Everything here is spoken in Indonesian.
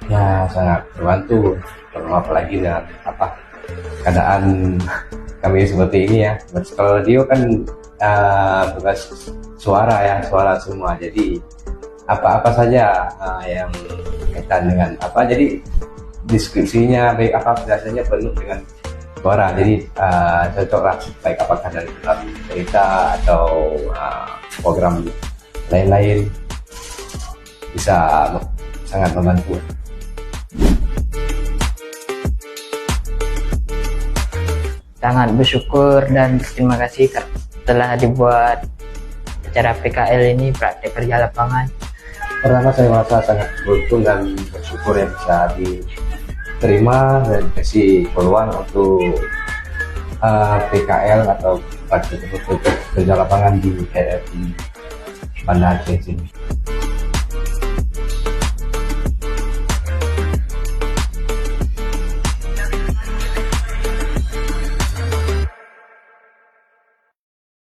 Ya sangat membantu, apalagi dengan keadaan kami seperti ini ya. Kalau Dio kan tugas suara semua, jadi apa saja yang kaitan dengan jadi deskripsinya baik biasanya penuh dengan suara, jadi cocoklah baik apakah dari cerita atau program lain-lain, bisa sangat membantu. Sangat bersyukur dan terima kasih telah dibuat acara PKL ini, praktek kerja lapangan. Pertama saya merasa sangat beruntung dan bersyukur yang bisa diterima dan dikasih peluang untuk PKL atau praktek kerja lapangan di KRI Banda Aceh ini.